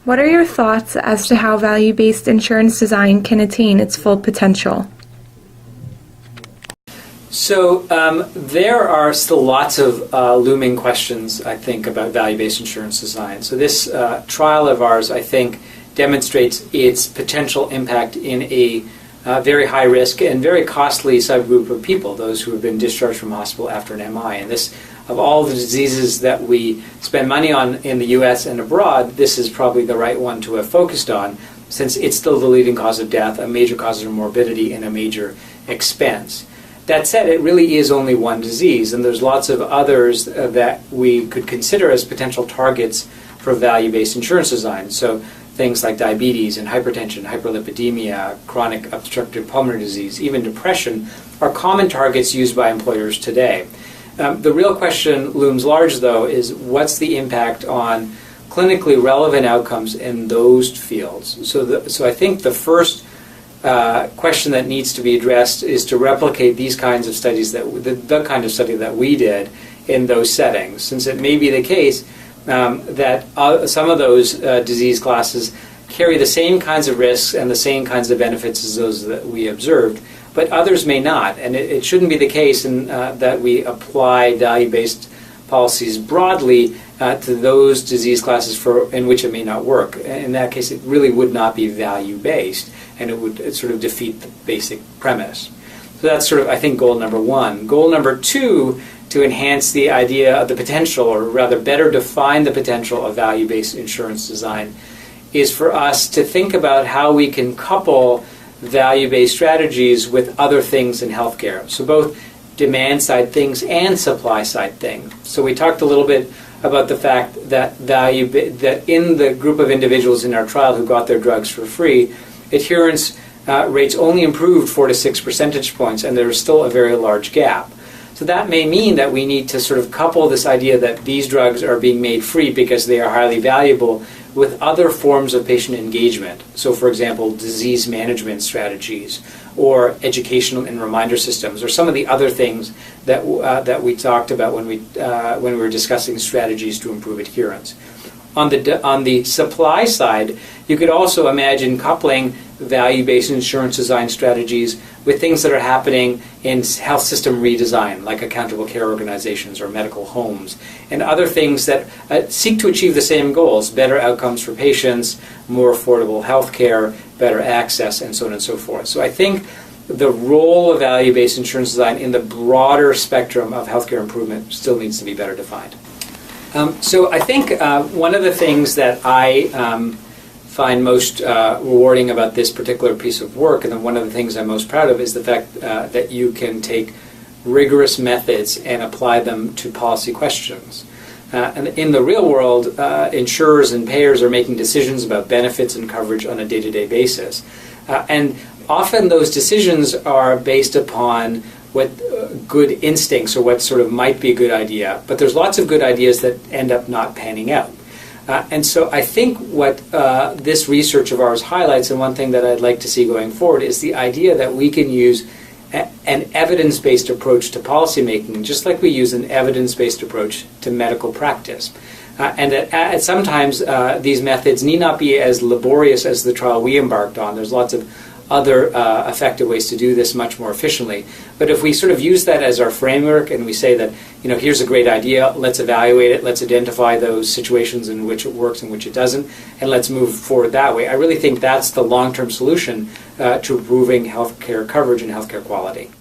What are your thoughts as to how value-based insurance design can attain its full potential? So there are still lots of looming questions, I think, about value-based insurance design. So this trial of ours, I think, demonstrates its potential impact in a very high-risk and very costly subgroup of people, those who have been discharged from hospital after an MI. And this, of all the diseases that we spend money on in the U.S. and abroad, this is probably the right one to have focused on, since it's still the leading cause of death, a major cause of morbidity, and a major expense. That said, it really is only one disease, and there's lots of others that we could consider as potential targets for value-based insurance design. So things like diabetes and hypertension, hyperlipidemia, chronic obstructive pulmonary disease, even depression are common targets used by employers today. The real question looms large, though, is what's the impact on clinically relevant outcomes in those fields? So I think the first question that needs to be addressed is to replicate these kinds of studies, the kind of study that we did in those settings, since it may be the case that some of those disease classes carry the same kinds of risks and the same kinds of benefits as those that we observed, but others may not. And it shouldn't be the case that we apply value-based policies broadly to those disease classes in which it may not work. In that case, it really would not be value-based, and it would sort of defeat the basic premise. So that's sort of, I think, goal number one. Goal number two, to enhance the idea of the potential, or rather better define the potential of value-based insurance design, is for us to think about how we can couple value-based strategies with other things in healthcare. So both demand-side things and supply-side things. So we talked a little bit about the fact that that in the group of individuals in our trial who got their drugs for free, adherence rates only improved 4 to 6 percentage points, and there is still a very large gap. So that may mean that we need to sort of couple this idea that these drugs are being made free because they are highly valuable with other forms of patient engagement. So, for example, disease management strategies, or educational and reminder systems, or some of the other things that we talked about when we were discussing strategies to improve adherence. On the supply side, you could also imagine coupling value-based insurance design strategies with things that are happening in health system redesign, like accountable care organizations or medical homes, and other things that seek to achieve the same goals: better outcomes for patients, more affordable health care, better access, and so on and so forth. So I think the role of value-based insurance design in the broader spectrum of healthcare improvement still needs to be better defined. So I think one of the things that I find most rewarding about this particular piece of work, and then one of the things I'm most proud of, is the fact that you can take rigorous methods and apply them to policy questions. And in the real world, insurers and payers are making decisions about benefits and coverage on a day-to-day basis. And often those decisions are based upon what good instincts, or what sort of might be a good idea, but there's lots of good ideas that end up not panning out. And so I think what this research of ours highlights, and one thing that I'd like to see going forward, is the idea that we can use an evidence-based approach to policymaking, just like we use an evidence-based approach to medical practice. And that sometimes these methods need not be as laborious as the trial we embarked on. There's lots of other effective ways to do this much more efficiently. But if we sort of use that as our framework, and we say that, here's a great idea, let's evaluate it, let's identify those situations in which it works and which it doesn't, and let's move forward that way, I really think that's the long-term solution to improving healthcare coverage and healthcare quality.